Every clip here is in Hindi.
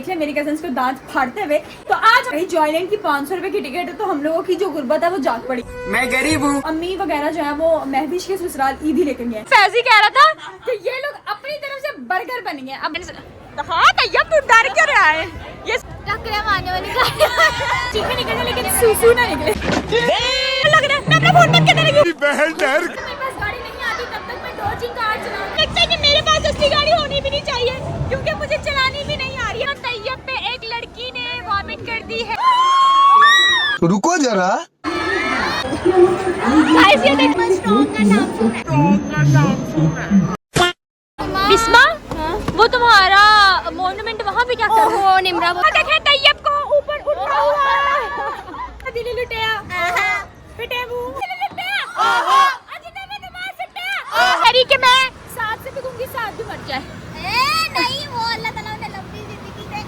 देख ले मेरी कजन्स को दांत फाड़ते हुए। तो आज भाई जॉयलैंड की 500 रुपए की टिकट है, तो हम लोगों की जो गुर्बत है वो जाग पड़ी। मैं गरीब हूँ। अम्मी वगैरह जो है वो महविश के ससुराल ईद ही लेकर गए। फैजी कह रहा था कि ये लोग अपनी तरफ से बर्गर बनेंगे। अब हाँ तैयब तू डर क्यों रहा है? ये टकरे मारने वाली चीखें निकले लेकिन सूसू ना निकले। लग रहा है मैं अपना फोन बंद कर देगी। बहन डर। मेरे पास गाड़ी नहीं आती तब तक मैं डॉजिंग कार चलाऊंगी। लगता है कि मेरे पास असली गाड़ी होनी भी नहीं चाहिए क्योंकि मुझे चलानी भी नहीं आ रही है। तैयब पे एक लड़की ने वॉमिट कर दी है। रुको जरा। गाइस ये देख बिस्मा वो तुम्हारा मोन्यूमेंट वहाँ पे क्या कर रहा है? निम्रा वो देखे तैयब को ऊपर उठा हुआ है। दिल्ली लुटिया पिटे मुंह लुटिया अजिना में नमाज सट्टा हरी के मैं साथ से भी दूंगी, साथ भी मर जाए। नहीं वो अल्लाह ताला ने लंबी जिंदगी दे।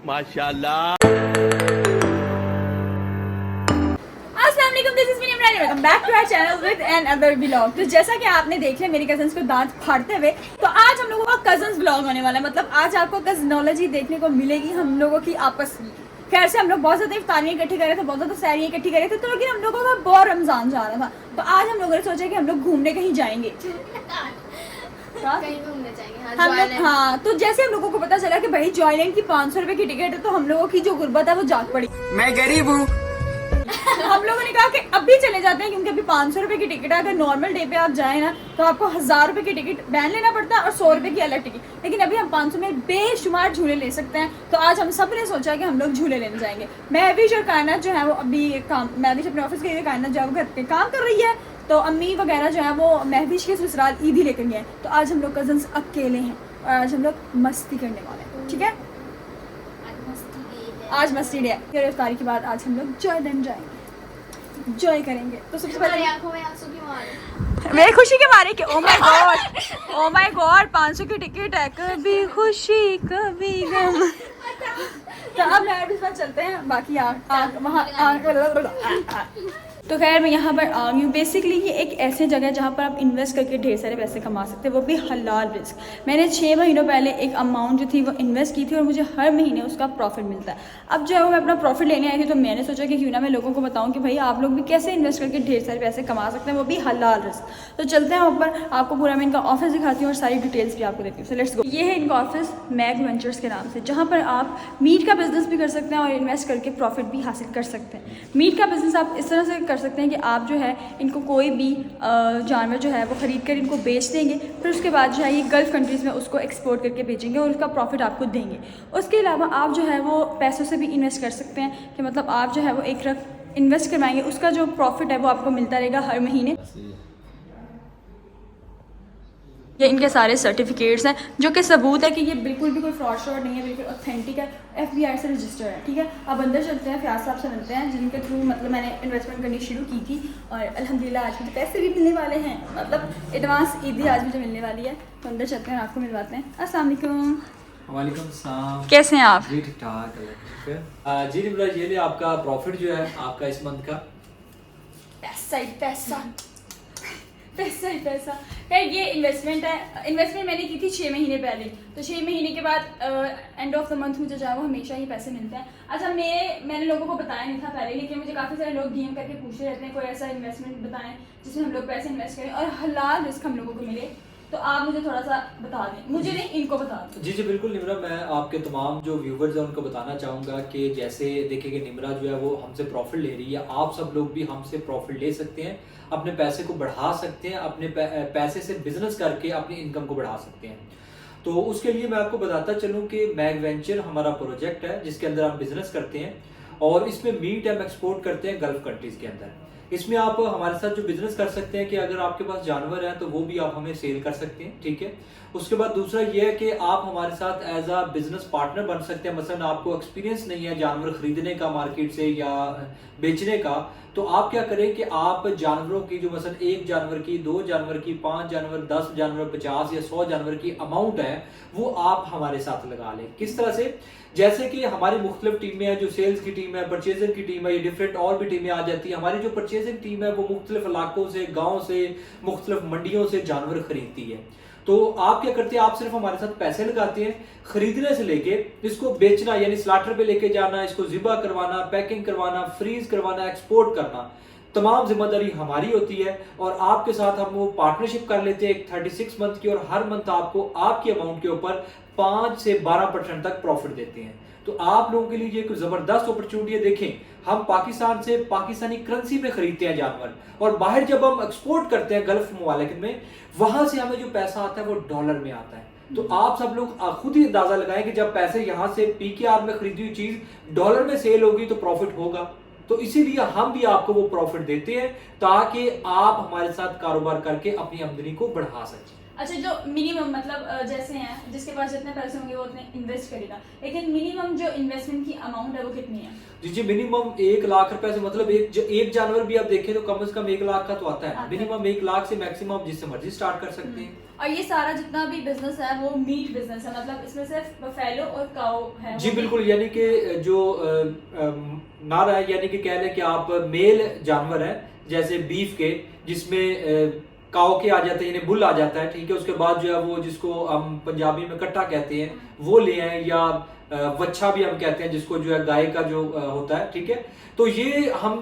माशाल्लाह। Welcome back to our channel with another vlog. तो जैसा कि आपने देख लिया मेरी कजन्स को दांत फाड़ते हुए, तो आज हम लोगों का कजन्स व्लॉग होने वाला है। मतलब आज आपको कजनोलॉजी देखने को मिलेगी हम लोगों की आपस में। खैर से हम लोग बहुत ज्यादा इफ्तारियां इकट्ठी कर रहे थे, बहुत ज्यादा सैरियां इकट्ठी कर रहे थे, तो लेकिन हम लोगों का बहुत रमजान जा रहा था, तो आज हम लोगों ने सोचा कि हम लोग घूमने कहीं जाएंगे। कहीं घूमने जाएंगे। हम लोग हाँ, तो जैसे हम लोगों को पता चला कि भाई जॉयलैंड की 500 रुपए की टिकट है, तो हम लोगों की जो गुर्बत है वो जाग पड़ी। मैं गरीब हूँ। हम लोगों ने कहा कि अभी चले जाते हैं, क्योंकि अभी 500 रुपए की टिकट है। अगर नॉर्मल डे पे आप जाए ना तो आपको 1000 रुपए की टिकट बैन लेना पड़ता है और 100 रुपए की अलग टिकट, लेकिन अभी हम 500 में बेशुमार झूले ले सकते हैं। तो आज हम सब ने सोचा कि हम लोग झूले लेने जाएंगे। महविश और कायनात जो है वो अभी काम, महविश अपने ऑफिस गई है, कायनात जो है वो घर पे काम कर रही है। तो अम्मी वगैरह जो है वो महविश के ससुराल ईद ही लेकर गए हैं। तो आज हम लोग कजन्स अकेले हैं और आज हम लोग मस्ती करने वाले हैं। ठीक है, आज मस्ती डे है। फिर इफ्तारी के बाद आज हम लोग जॉयलैंड जाएंगे, जॉय करेंगे। तो सबसे पहले आंखों में आंसू क्यों आ रहे हैं? मेरी खुशी के मारे कि ओ माय गॉड 500 की टिकट है, कभी खुशी कभी गम। तो अब मैं पास चलते हैं, बाकी वहाँ तो खैर मैं यहाँ पर आ गई हूँ। बेसिकली ये एक ऐसी जगह है जहाँ पर आप इन्वेस्ट करके ढेर सारे पैसे कमा सकते हैं, वो भी हलाल रिस्क। मैंने 6 महीनों पहले एक अमाउंट जो थी वो इन्वेस्ट की थी और मुझे हर महीने उसका प्रॉफिट मिलता है। अब जो है वो मैं अपना प्रॉफिट लेने आई थी, तो मैंने सोचा कि क्यों ना मैं लोगों को बताऊँ कि भाई आप लोग भी कैसे इन्वेस्ट करके ढेर सारे पैसे कमा सकते हैं, वो भी हलाल रिस्क। तो चलते हैं ऊपर, आपको पूरा मैं इनका ऑफिस दिखाती हूँ और सारी डिटेल्स भी आपको देती हूँ। So let's go. ये है इनका ऑफिस मैग वेंचर्स के नाम से, जहाँ पर आप मीट का बिजनेस भी कर सकते हैं और इन्वेस्ट करके प्रॉफिट भी हासिल कर सकते हैं। मीट का बिजनेस आप इस तरह से कर सकते हैं कि आप जो है इनको कोई भी जानवर जो है वो ख़रीद कर इनको बेच देंगे, फिर उसके बाद जो है ये गल्फ़ कंट्रीज़ में उसको एक्सपोर्ट करके बेचेंगे और उसका प्रॉफिट आपको देंगे। उसके अलावा आप जो है वो पैसों से भी इन्वेस्ट कर सकते हैं कि मतलब आप जो है वो एक रख इन्वेस्ट करवाएंगे, उसका जो प्रॉफिट है वो आपको मिलता रहेगा हर महीने। ये इनके सारे सर्टिफिकेट्स हैं जो कि सबूत है कि ये बिल्कुल भी कोई फ्रॉड श्रॉड नहीं है, बिल्कुल ऑथेंटिक है, FBI से रजिस्टर्ड है। ठीक है, अब अंदर चलते हैं, फयाज साहब से मिलते हैं जिनके थ्रू मतलब मैंने इन्वेस्टमेंट करनी शुरू की थी और अल्हम्दुलिल्लाह आज मुझे पैसे भी मिलने वाले हैं, मतलब एडवांस ईदी आज मुझे मिलने वाली है। तो अंदर चलते हैं, आपको मिलवाते हैं। अस्सलाम वालेकुम। वालेकुम सलाम। कैसे हैं आप? जी ठीक ठाक। जी निम्रा, ये ले आपका प्रॉफिट जो है आपका इस मंथ का। पैसा ही पैसा, पैसा ही पैसा। खैर ये इन्वेस्टमेंट है, इन्वेस्टमेंट मैंने की थी 6 महीने पहले। तो 6 महीने के बाद एंड ऑफ द मंथ मुझे जो है वो हमेशा ही पैसे मिलते हैं। अच्छा, मैंने लोगों को बताया नहीं था पहले, लेकिन मुझे काफ़ी सारे लोग DM करके पूछते रहते हैं कोई ऐसा इन्वेस्टमेंट बताएं जिसमें हम लोग पैसे इन्वेस्ट करें और हलाल रिस्क हम लोगों को मिले। तो आप मुझे थोड़ा सा बता दें, मुझे नहीं इनको बता दें। जी बिल्कुल निम्रा, मैं आपके तमाम जो व्यूवर्स हैं उनको बताना चाहूँगा कि जैसे देखिए कि निम्रा जो है वो हमसे प्रॉफिट ले रही है, आप सब लोग भी हमसे प्रॉफिट ले सकते हैं, अपने पैसे को बढ़ा सकते हैं, अपने पैसे से बिजनेस करके अपनी इनकम को बढ़ा सकते हैं। तो उसके लिए मैं आपको बताता चलूँ कि मैग वेंचर हमारा प्रोजेक्ट है जिसके अंदर आप बिजनेस करते हैं और इसमें मीट हम एक्सपोर्ट करते हैं गल्फ कंट्रीज के अंदर। इसमें आप हमारे साथ जो बिजनेस कर सकते हैं कि अगर आपके पास जानवर है तो वो भी आप हमें सेल कर सकते हैं। ठीक है, उसके बाद दूसरा ये है कि आप हमारे साथ एज अ बिजनेस पार्टनर बन सकते हैं। मसलन आपको एक्सपीरियंस नहीं है जानवर खरीदने का मार्केट से या बेचने का, तो आप क्या करें कि आप जानवरों की जो मसलन 1 जानवर की, 2 जानवर की, 5 जानवर, 10 जानवर, 50 या 100 जानवर की अमाउंट है वो आप हमारे साथ लगा लें। किस तरह से? जैसे कि हमारी मुख्तलिफ टीमें हैं, जो सेल्स की टीम है, परचेजिंग की टीम है, ये डिफरेंट और भी टीमें आ जाती है। हमारी जो परचेजिंग टीम है वो मुख्तलिफ इलाकों से, गाँव से, मुख्तलिफ मंडियों से जानवर खरीदती है। तो आप क्या करते हैं, आप सिर्फ हमारे साथ पैसे लगाते हैं, खरीदने से लेके इसको बेचना यानी स्लाटर पे लेके जाना, इसको ज़िबा करवाना, पैकिंग करवाना, फ्रीज करवाना, एक्सपोर्ट करना, तमाम जिम्मेदारी हमारी होती है। और आपके साथ हम वो पार्टनरशिप कर लेते हैं एक 36 मंथ की, और हर मंथ आपको आपकी अमाउंट के ऊपर 5 से 12% तक प्रॉफिट देते हैं। तो आप लोगों के लिए ये एक जबरदस्त अपॉर्चुनिटी है। देखें, हम पाकिस्तान से पाकिस्तानी करेंसी में खरीदते हैं जानवर, और बाहर जब हम एक्सपोर्ट करते हैं गल्फ ममालिक में, वहां से हमें जो पैसा आता है वो डॉलर में आता है। तो आप सब लोग खुद ही अंदाजा लगाएं कि जब पैसे यहाँ से PKR में खरीदी हुई चीज डॉलर में सेल होगी तो प्रॉफिट होगा। तो इसीलिए हम भी आपको वो प्रॉफिट देते हैं ताकि आप हमारे साथ कारोबार करके अपनी आमदनी को बढ़ा सकें। अच्छा, जो मिनिमम मतलब जैसे हैं जिसके पास जितने पैसे होंगे वो उतने इन्वेस्ट करेगा, लेकिन मिनिमम जो इन्वेस्टमेंट की अमाउंट है वो कितनी है? जी मिनिमम 1 लाख रुपए से, मतलब एक जानवर भी आप देखें तो कम से कम 1 लाख का तो आता है। मिनिमम 1 लाख से मैक्सिमम जिससे मर्जी स्टार्ट कर सकते हैं। और ये सारा जितना भी बिजनेस है वो मीट बिजनेस है, मतलब इसमें सिर्फ बफेलो और काऊ है? जी बिल्कुल, यानी कि जो नारा है, यानी कि कह लें कि आप मेल जानवर है जैसे बीफ के, जिसमें काऊ के आ जाते हैं, यानी बुल आ जाता है, ठीक है। उसके बाद जो है वो जिसको हम पंजाबी में कट्टा कहते हैं वो ले आए, या वच्छा भी हम कहते हैं जिसको जो है गाय का जो होता है, ठीक है। तो ये हम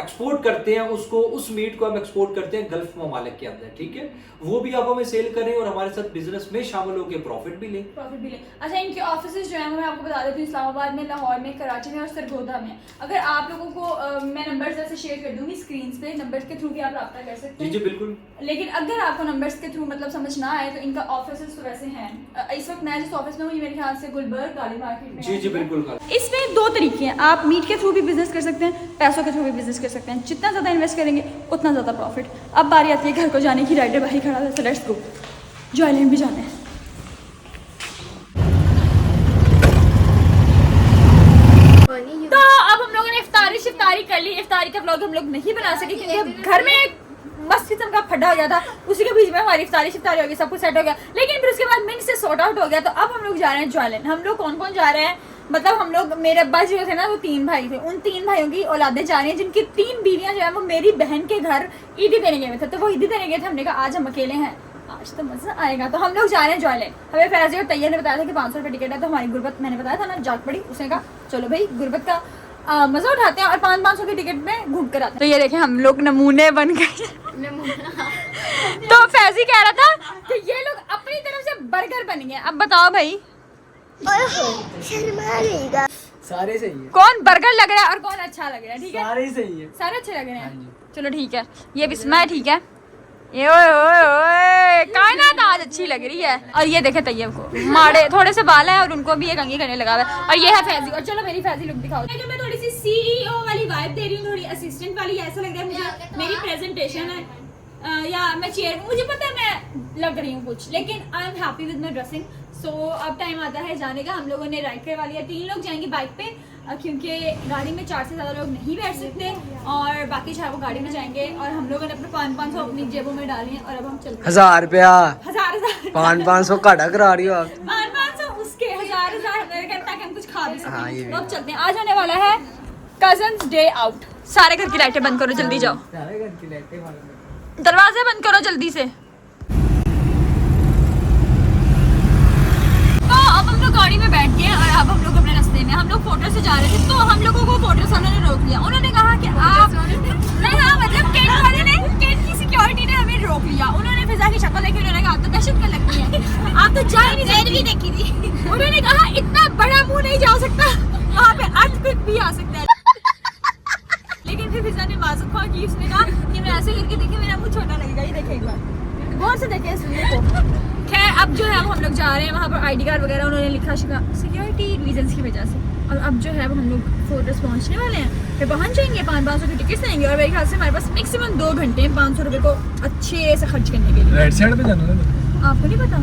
एक्सपोर्ट करते हैं उसको, उस मीट को हम एक्सपोर्ट करते हैं गल्फ ममालिक के अंदर, ठीक है। वो भी आप हमें सेल करें और हमारे साथ बिजनेस में शामिल होकर प्रॉफिट भी लें। अच्छा, इनके ऑफिसेज जो है मैं आपको बता देती हूँ, इस्लामाबाद में, लाहौर में, कराची में और सरगोदा में। अगर आप लोगों को मैं नंबर्स ऐसे शेयर कर दूंगी स्क्रीन पे, नंबर्स के थ्रू भी आप रब्ता कर सकते हैं। जी बिल्कुल। लेकिन अगर आपको नंबर्स के थ्रू मतलब समझ ना आए तो इनका ऑफिसेज तो वैसे हैं। इस वक्त मैं जिस ऑफिस में हूँ मेरे ख्याल से गुलबर्ग गाड़ी मार्केट में। जी बिल्कुल। इसमें 2 तरीके हैं, आप मीट के थ्रू भी बिजनेस कर सकते हैं, पैसों के थ्रू भी बिजनेस कर सकते हैं। जितना ज़्यादा इन्वेस्ट करेंगे उतना ज़्यादा प्रॉफिट। अब बारी आती है घर को जाने की, राइडर भाई खड़ा है, लेट्स गो, जो आइलैंड भी जाना है। तो अब हम लोगों ने इफ्तारी कर ली। इफ्तारी का व्लॉग हम लोग नहीं बना सके क्योंकि घर में एक मस्त किस्म का फड्डा हो गया था, उसी के बीच में हमारी इफ्तारी हो गई, सब कुछ सेट हो गया। लेकिन फिर उसके बाद मिनट से सॉर्ट आउट हो गया। तो अब हम लोग जा रहे हैं जॉयलैंड। हम लोग कौन कौन जा रहे हैं, मतलब हम लोग, मेरे अब्बा जी जो थे ना वो 3 भाई थे, उन 3 भाइयों की औलादें जा रही हैं जिनकी 3 बीवियां जो है वो मेरी बहन के घर ईदी देने गए थे। तो वो ईदी देने गए थे, हमने कहा आज हम अकेले हैं, आज तो मजा आएगा। तो हम लोग जा रहे हैं जॉयलैंड। हमें फैजी और तैयब ने बताया था कि 500 रुपये टिकट है। तो हमारी गुरबत, मैंने बताया था ना, जाग पड़ी। उसने कहा चलो भाई गुरबत का मजा उठाते हैं और 500 की टिकट में घूम कर आते हैं। तो ये देखें हम लोग नमूने बन गए। तो फैजी कह रहा था कि ये लोग अपनी तरफ से बर्गर बन गए। अब बताओ भाई, सारे सही है, कौन बर्गर लग रहा है और कौन अच्छा लग रहा है? ठीक है, सारे सही है, सारे अच्छे लग रहे हैं। चलो ठीक है, ये बिस्मा ठीक है। ये ओए ओए ओए, कायनात आज अच्छी लग रही है। और ये देखे तैयब को माड़े थोड़े से बाल है और उनको भी ये कंघी करने लगा हुआ है। और ये है फैजी। और चलो मेरी फैजी लुक दिखाओ। मैं थोड़ी सी CEO वाली वाइब दे रही हूँ, थोड़ी असिस्टेंट वाली, ऐसा लग रहा है मुझे। मेरी प्रेजेंटेशन है या मैं चेयर, मुझे पता है मैं लग रही हूँ कुछ, लेकिन I am happy with my dressing. So अब टाइम आता है जाने का। हम लोगों ने राइड करवा लिया। 3 लोग जाएंगे बाइक पे क्योंकि गाड़ी में 4 से ज़्यादा लोग नहीं बैठ सकते, और बाकी 4 वो गाड़ी में जाएंगे। और हम लोगों ने अपने 500 अपनी जेबों में डाले हैं और अब हम चलते हैं। 1000 रुपया, हजार 500 घाटा करा रही हो आप। 500 उसके 1000 ताकि हम कुछ खा भी सकें। हाँ, ये भी। तो अब चलते हैं। आज होने वाला है कजन्स डे आउट। सारे घर की लाइटें बंद करो, जल्दी जाओ, दरवाजे बंद करो जल्दी से। तो अब हम लोग गाड़ी में बैठ गए और अब हम लोग अपने रास्ते में, हम लोग फोटो से जा रहे थे। तो हम लोगों को फोटो वालों ने रोक लिया। उन्होंने कहा कि आप नहीं, हाँ मतलब टेंट वाले ने, टेंट की सिक्योरिटी ने हमें रोक लिया। उन्होंने फिजा की शक्ल देखी, उन्होंने कहा तो दहशत क्या लगती है, आप तो जा ही नहीं, भी देखी थी। उन्होंने कहा इतना बड़ा मुंह नहीं जा सकता, वहाँ पे अर्थक्वेक भी आ सकता है। लेकिन फिर फिजा ने मासूम ख्वाह की, उसने कहा कि मैं ऐसे करके देखी मेरा मुंह छोटा लगेगा, ये देखे एक बार गौर से देखे इस वीडियो को। खैर अब जो है हम लोग जा रहे हैं वहाँ पर। ID कार्ड वगैरह उन्होंने लिखा सिक्योरिटी रीजंस की वजह से। और अब जो है वो हम लोग फोर्ट्रेस पहुँचने वाले हैं, फिर पहुँच जाएंगे, 500 की टिकट्स लेंगे। और मेरे ख्याल से हमारे पास मैक्सिमम 2 घंटे 500 रुपये को अच्छे से खर्च करने के लिए। राइट साइड पे जाना है, आपको नहीं पता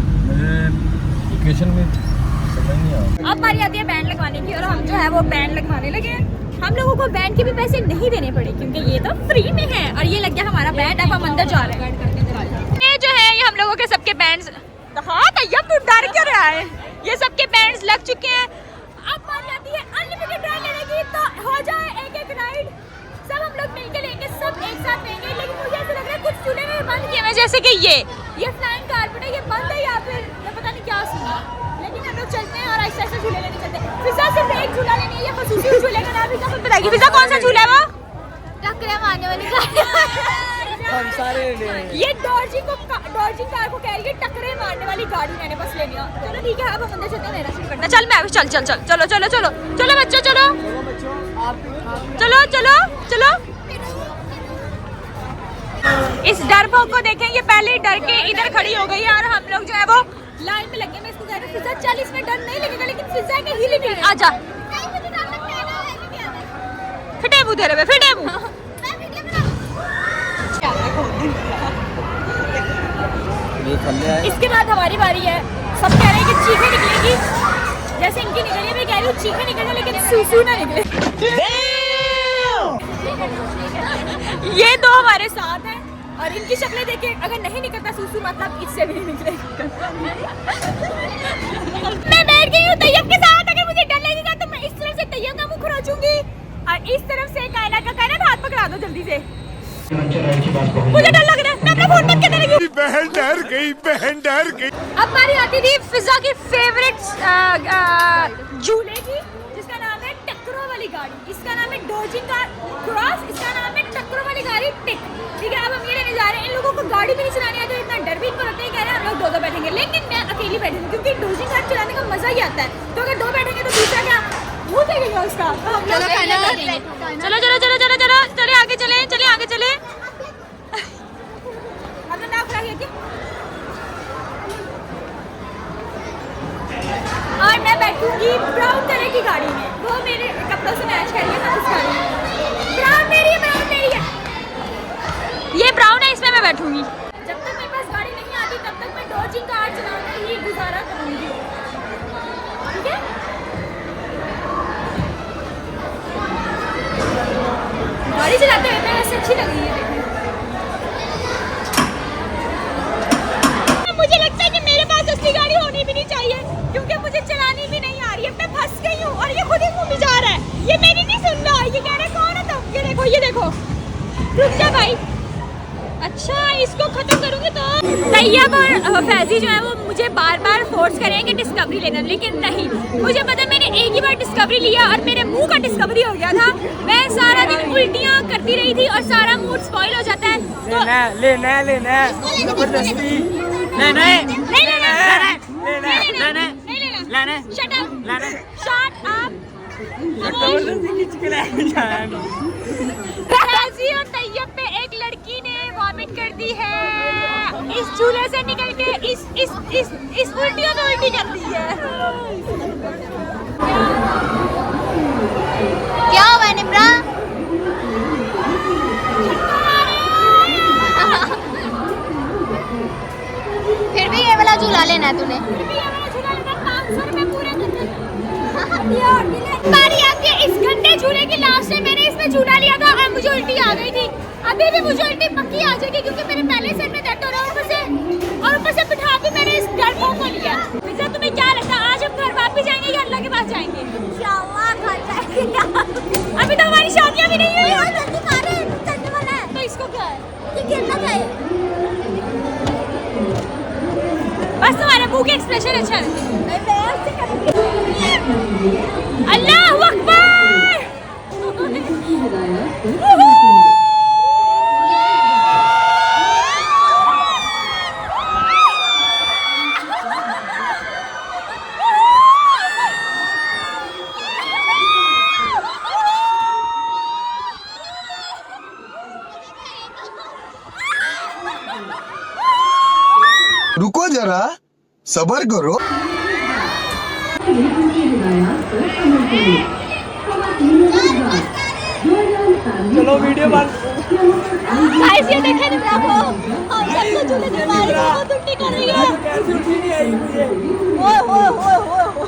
लोकेशन में समझ नहीं आ रहा। अब बारी आती है बैंड लगवाने की, और हम जो है वो बैंड लगवाने लगे हैं। हम लोगों को बैंड के भी पैसे नहीं देने पड़े क्योंकि ये तो फ्री में है। और ये लग गया हमारा बैंड। अब हम अंदर जा रहे हैं। ये जो है ये हम लोगों के सबके बैंड्स, हाँ तैयब तू डर क्यों रहा है, ये सबके बैंड्स लग चुके हैं। अब बारी आती है अनलिमिटेड राइड लेने की, तो हो जाए एक राइड, सब हम लोग मिलके लेंगे, सब एक साथ लेंगे। लेकिन मुझे ऐसा लग रहा है कुछ चूल्हे में बंद किए हुए, जैसे कि ये ये फ्लाइंग कारपेट है, ये बंद है या फिर ये पता नहीं क्या सुना, लेकिन हम लोग चलते हैं और ऐसे ऐसे झूले लेने चलते हैं। फिजा सिर्फ एक झूला लेनी है, ये खसूसी झूले का नाम फिजा खुद बताएगी। फिजा कौन सा झूला है वो? टकरे मारने वाली हम सारे ये डॉर्जिंग कार को कह रही है टकरे मारने वाली गाड़ी मैंने बस ले लिया। चलो ठीक है, अब हम अंदर चलते हैं, मेरा शुरू करना। चल मैं अभी चल चल चल चलो चलो चलो चलो बच्चों चलो चलो चलो चलो। इस डरपोक को देखें, ये पहले ही डर के इधर खड़ी हो गई है और हम लोग जो है वो लाइन में लगे। मैं इसको कह रही हूँ फिजा चल, इसमें डर नहीं लगेगा, लेकिन फिजा के हिल नहीं रही। आजा फिटे मुँह तेरे पे, फिटे मुँह। इसके बाद हमारी बारी है। सब कह रहे हैं कि चीखें निकलेगी, जैसे इनकी निकली है। मैं कह रही हूँ चीखें निकले लेकिन सूसू ना निकले। ये दो हमारे साथ हैं और इनकी शक्लें देखे अगर नहीं निकलता सूसू मतलब इससे भी नहीं निकले। मैं बैठ गई हूँ तैयब के साथ। अगर मुझे डर लगेगा तो मैं इस तरफ से तैयब का मुंह खरोचूंगी और इस तरफ से कायनात हाथ पकड़ा दो जल्दी से। मुझे डर लग रहा है, मैं अपना फोन बंद कर देगी। बहन डर गई, बहन डर गई। अब बारी आती थी फिजा की फेवरेट झूले की, जिसका नाम है टक्करों वाली गाड़ी। इसका नाम है डॉर्जिंग कार क्रॉस, इसका नाम है टक्करों वाली गाड़ी टिक। ठीक है, अब हम ये लेने जा रहे हैं। इन लोगों को गाड़ी भी नहीं चलानी आती, इतना डर भी इनको लगता है। कह रहे हैं हम लोग दो बैठेंगे, लेकिन मैं अकेली बैठूंगी क्योंकि डॉर्जिंग कार चलाने का मजा ही आता है। तो अगर दो बैठेंगे तो दूसरा क्या मुँह देखेगा उसका। तो हम लोग चलो चलो चलो चलो चलो चले आगे चले, चले आगे चले। और मैं बैठूंगी ब्राउन कलर की गाड़ी में, वो मेरे कपड़ों से मैच करेंगे। मैं उस गाड़ी में ब्राउन मेरी है, ब्राउन मेरी है, ये ब्राउन है, इसमें मैं बैठूंगी। जब तक मेरे पास गाड़ी नहीं आती तब तक मैं डॉर्जिंग कार चलाकर ही गुजारा करूंगी। ठीक है, गाड़ी चलाते हुए मैं वैसे अच्छी लग रही है। मुझे लगता है कि मेरे पास असली गाड़ी होनी भी नहीं चाहिए क्योंकि मुझे चलानी भी नहीं आ रही है। मैं फंस गई हूँ और ये खुद ही घूमी जा रहा है। ये मेरी नहीं सुन रहा, ये कह रहा है कौन है तुम। ये देखो, ये देखो, रुक जा भाई। अच्छा, इसको खत्म करूंगी तो तैयब और फैजी जो है वो मुझे बार बार फोर्स करें कि डिस्कवरी लेना, लेकिन नहीं। मुझे पता, मैंने एक ही बार डिस्कवरी लिया और मेरे मुंह का डिस्कवरी हो गया था। मैं सारा दिन उल्टियाँ करती रही थी और सारा मूड स्पॉइल हो जाता है। तो लेना जबरदस्ती लेना है, नहीं लेना। Shut up. फैजी और तैयब पे एक लड़की ने वॉमिट कर दी है। इस झूले से निकल के इस उल्टियों में उल्टी कर दी है। क्या हुआ निम्रा? फिर भी ये वाला झूला लेना है तूने? बारी आती है इस गंदे झूले की। लास्ट टाइम मैंने इसमें झूला लिया था और मुझे उल्टी आ गई थी। अभी भी मुझे उल्टी पक्की आ जाएगी क्योंकि मेरे पहले सिर में दर्द हो रहा है और ऊपर से बिठा भी मैंने इस डरपोक को लिया। फिजा तुम्हें क्या लगता है आज हम घर वापस जाएंगे या अल्लाह के पास जाएंगे? इंशाल्लाह घर जाएंगे। अभी तो हमारी शादियां भी नहीं हुई है। जल्दी मारे, चलने वाला है। तो इसको क्या है? ये गिरना चाहिए। बस तुम्हारे मुंह के एक्सप्रेशन अच्छा है। अल्लाह अकबर। रुको जरा, सबर करो। चलो वीडियो बंद। गाइस ये देखें निम्रा को, हम सबको झूले दिलवा रही है, बहुत उल्टी कर रही है। कैसे उल्टी नहीं आई मुझे? ओए ओए ओए ओए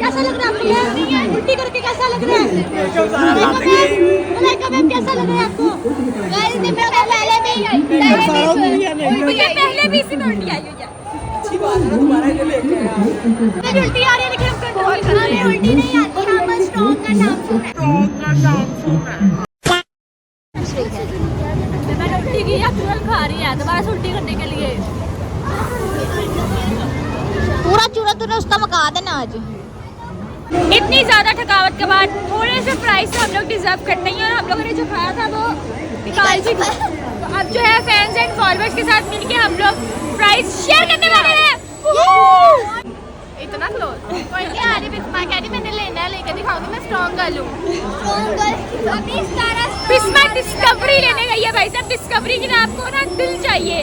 कैसा लग रहा है आपको? उल्टी करके कैसा लग रहा है? मैम कैसा लग रहा है आपको? गाइस निम्रा को पहले भी इसी में उल्टी आई हुई है। अच्छी बात है, दोबारा ये लेके आया। मेरी उल्टी आ रही है लेकिन हम कंट्रोल कर रहे हैं। उल्टी नहीं आती, हम स्ट्रॉन्ग का नाम मैंने उल्टी की या तुरंत खा रही है दोबारा से उल्टी करने के लिए। पूरा चूरा तूने उसका मका देना आज। इतनी ज्यादा थकावट के बाद थोड़े से प्राइस हम लोग डिजर्व करते हैं और हम लोगों ने जो खाया था वो निकाल चुके हैं। तो अब जो है फैंस एंड फॉलोअर्स के साथ मिलके हम लोग प्राइस शेयर करने वाले हैं। इतना क्लोज कोई नहीं आ रही बिस्मा कह रही मैंने लेना है लेके दिखाऊंगी मैं स्ट्रॉन्ग गर्ल हूं। स्ट्रॉन्ग गर्ल अभी सारा बिस्मा डिस्कवरी लेने गई है भाई साहब। डिस्कवरी के नाम को ना दिल चाहिए।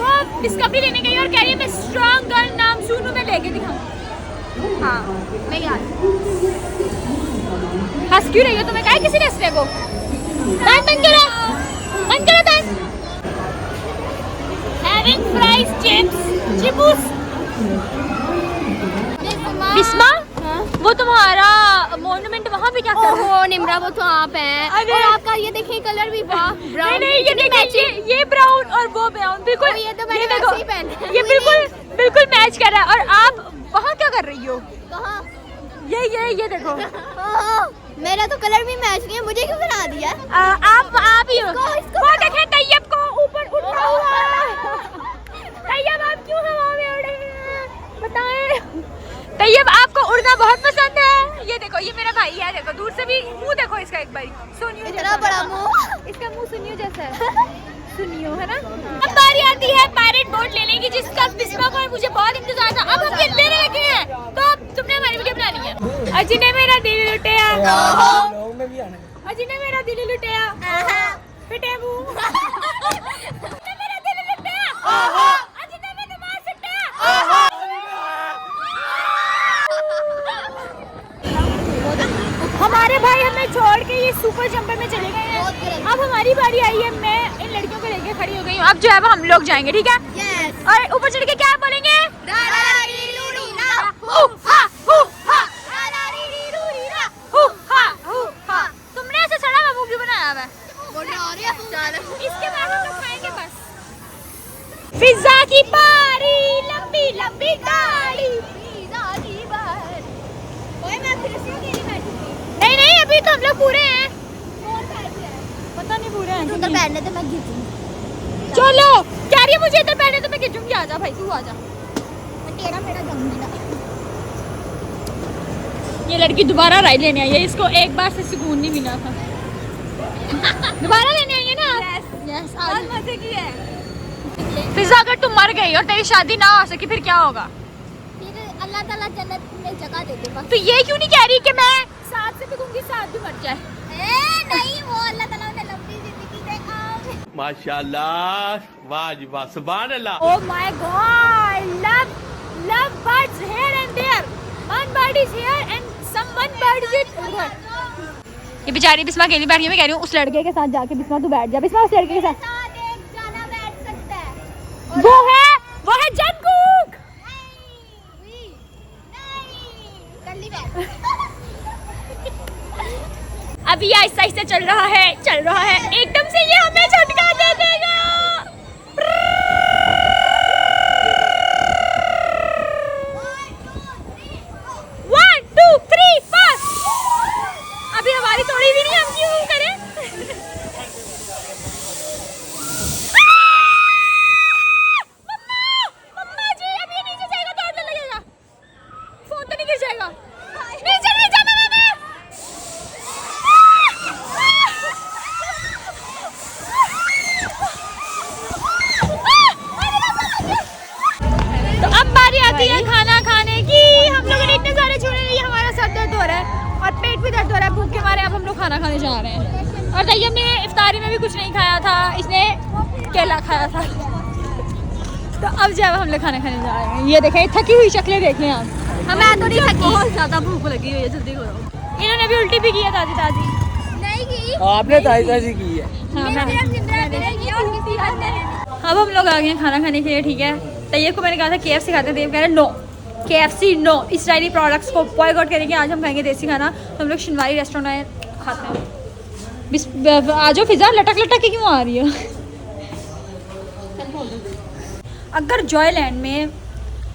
वो डिस्कवरी लेने गई और कह रही है मैं स्ट्रॉन्ग गर्ल नाम सुनूं मैं लेके दिखाऊं। हां मैं यार हंस क्यों रही हो तुम्हें कहा किसी ने हंसने को? बंद करो हैविंग फ्राइज चिप्स चिपूस। बिस्मा वो तुम्हारा मॉन्यूमेंट वहाँ पे क्या कर रहा है? ओहो निम्रा वो तो आप हैं। और आपका ये देखिए कलर भी वाह ब्राउन। नहीं ये देखिए ये ब्राउन और वो ब्राउन बिल्कुल ये तो मैंने देखो, वैसे ही पहना है। ये बिल्कुल मैच कर रहा है। और आप वहाँ क्या कर रही हो? कहाँ? ये देखो मेरा तो कलर भी मैच नहीं है मुझे क्यों बना दिया? आप ही हो। वो देखें तैयब को ऊपर उड़ता हुआ। तैयब आप क्यों हवा में उड़ रहे हैं बताएं? तैयब आपको उड़ना बहुत पसंद है। ये देखो ये मेरा भाई है। देखो दूर से भी मुंह देखो इसका एक बार सुनियो इतना बड़ा मुंह। इसका मुंह सुनियो जैसा है। सुनियो है ना। अब बारी आती है पायरेट बोट लेने की जिसका बिस्मा को मुझे बहुत इंतजार था। अब हम ये लेने लगे हैं तो अब तुमने हमारी वीडियो बनानी है। अजी ने मेरा दिल लुटिया। लोग में भी आना है। अजी ने मेरा दिल लुटिया। पिटे मुंह। मेरा दिल लुटिया। अजी ने मेरा दिमाग सट्टा। हमारे भाई हमें छोड़ के ये सुपर जंपर में चले गए हैं। अब हमारी बारी आई है। मैं इन लड़कियों को लेके खड़ी हो गई हूँ। अब जो है वो हम लोग जाएंगे ठीक है। यस और ऊपर चढ़ के क्या बोलेंगे? तुमने ऐसे सड़ा हुआ मुंह क्यों बनाया हुआ है? इसके बाद हम लोग खाएंगे बस। पिज्जा की बारी लंबी लंबी गाड़ी। नहीं अभी तो हम लोग पूरे हैं। पता नहीं पूरे हैं उधर बैठने तो मैं खींचूंगी। चलो कह रही है मुझे इधर बैठने तो मैं खींचूंगी। आजा भाई तू आजा। मैं तेरा मेरा जमूंगा। ये लड़की दोबारा राइड लेने आई है। इसको एक बार से सुकून नहीं मिला था। दोबारा लेने आई है ना? यस आज मजे की है। पिज्जा अगर तुम मर गई और तेरी शादी ना हो सकी फिर क्या होगा? फिर अल्लाह ताला जन्नत में जगह दे दे बस। तो ये क्यों नहीं कह रही कि मैं साथ से भी दूंगी साथ भी मर जाए? नहीं वो अल्लाह ताला ने लंबी जिंदगी दे। माशाल्लाह वाह जी वाह सुभान अल्लाह। Oh my God! Love birds here and there. One bird is here and some one bird is उधर। ये बेचारी बिस्मा अकेली बैठी है। मैं कह रही हूँ उस लड़के के साथ जाके बिस्मा तू बैठ जा। बिस्मा उस लड़के के साथ जाना बैठ सकता है। वो है जंगकुक। नहीं कल्ली बैठ। अभी आहिस्ता आहिस्ता चल रहा है एकदम से ये हमें झटका दे देगा। One, two, three, four। अभी हमारी थोड़ी भी नहीं हम क्यों करें? मम्मा जी अभी नीचे जाएगा तो डर लगेगा। फोन तो नहीं गिर जाएगा। नीचे मैंने तो अब बारी आती है खाना खाने की। हम लोगों ने इतने सारे झूले लिए हमारा सर दर्द हो रहा है और पेट भी दर्द हो रहा है भूख के मारे। अब हम लोग खाना खाने जा रहे हैं। और तैयब ने इफ्तारी में भी कुछ नहीं खाया था। इसने केला खाया था। तो अब जब हम लोग खाना खाने जा रहे हैं ये देखें थकी हुई शक्लें देख लें आप। मैं तो नहीं थकी। बहुत ज्यादा भूख लगी हुई है जल्दी करो। इन्होंने भी उल्टी भी की है ताजी। नहीं की। आपने ताजी की है। हाँ मैंने अब हम लोग आ गए हैं खाना खाने के लिए ठीक है। तैयब को मैंने कहा था KFC खाते हैं। कह रहे no KFC no Israeli products को बॉयकॉट करेंगे। आज हम खाएंगे देसी खाना। तो हम लोग शिनवारी रेस्टोरेंट आए खाते हैं। आज फिजा लटक के क्यों आ रही है? अगर जॉयलैंड में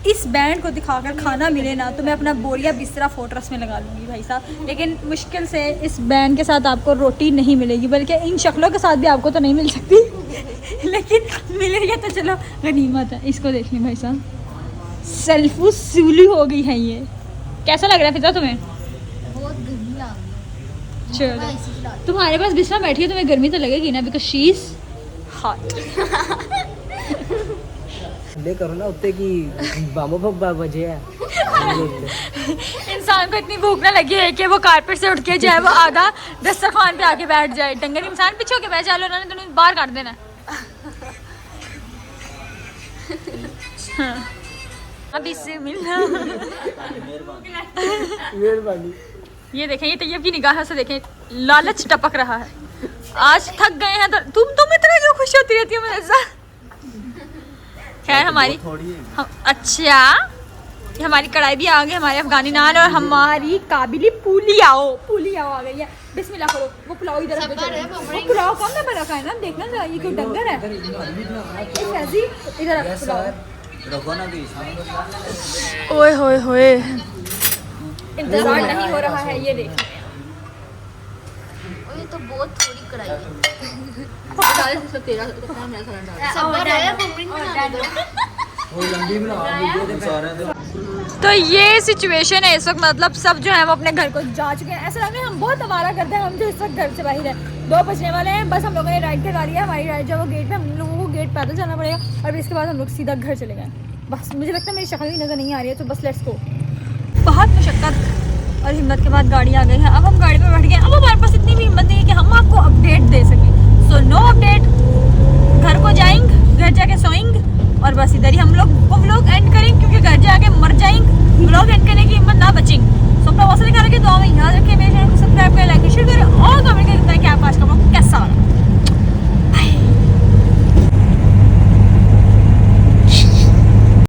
इस बैंड को दिखाकर खाना मिले ना तो मैं अपना बोरिया बिस्तरा फोर्ट्रेस में लगा लूँगी भाई साहब। लेकिन मुश्किल से इस बैंड के साथ आपको रोटी नहीं मिलेगी, बल्कि इन शक्लों के साथ भी आपको तो नहीं मिल सकती लेकिन मिल रही है तो चलो गनीमत है। इसको देखिए भाई साहब, सल्फू सूली हो गई है ये। कैसा लग रहा है फिजा तुम्हें? बहुत गर्मी लग रही चलो है। तुम्हारे पास बिस्रा बैठी है, तुम्हें गर्मी तो लगेगी ना, बिकॉज शी इज हॉट। ले करो ना उत्ते की बामो भब्बा बजे है। इंसान को इतनी भूख ना लगी है कि वो कारपेट से उठ के जाए, वो आधा दस्तरखान पे आके बैठ जाए। डंगर इंसान पीछे होके बैठ जाए, उन्होंने तुम्हें बाहर काट देना। अभी से मिलना। मेहरबानी। ये देखें, ये तैयब की निगाह से देखें, लालच टपक रहा है। आज थक गए हैं तो तुम इतना क्यों खुश होती रहती हो मुझे? खैर हमारी अच्छा, ये हमारी कढ़ाई भी आ गई, हमारे अफगानी नान और हमारी काबिली पुलियाओ आ गई है। बिस्मिल्लाह करो। वो पुलाव इधर वो पुलाव कम में बना है ना, देखना जरा, ये कोई डंगर है? इधर ओए होए होए, इंतजार नहीं हो रहा है। ये देखिए, ये तो बहुत थोड़ी कढ़ाई है। तो ये सिचुएशन है इस वक्त, मतलब सब जो है वो अपने घर को जा चुके हैं। ऐसा लग रहा है हम बहुत आवारा करते हैं, हम जो इस वक्त घर से बाहर है। 2 बजने वाले हैं, बस हम लोगों ने राइड करवा लिया। हमारी राइड जो वो गेट पे, हम लोगों को गेट पैदल जाना पड़ेगा और इसके बाद हम लोग सीधा घर चले गए। बस मुझे लगता है मेरी शक्ल भी नज़र नहीं आ रही है, तो बस लेट्स गो। बहुत मुशक्क़त और हिम्मत के बाद गाड़ी आ गई है। अब हम गाड़ी पे बैठ गए। अब हमारे पास इतनी भी हिम्मत नहीं है कि हम आपको अपडेट दे सकें। सो नो अपडेट, घर को जाएंगे, घर जाके सोएंगे और बस इधर ही हम लोग वो व्लॉग एंड करेंगे, क्योंकि घर जाके मर जाएंगे। व्लॉग एंड करने की हिम्मत ना बचेंगे। सो अपना वैसा दिखा रहे कि दुआ में याद रखें, मेरे चैनल को सब्सक्राइब करें, लाइक शेयर करें और कमेंट करें कि आप आज का व्लॉग कैसा रहा।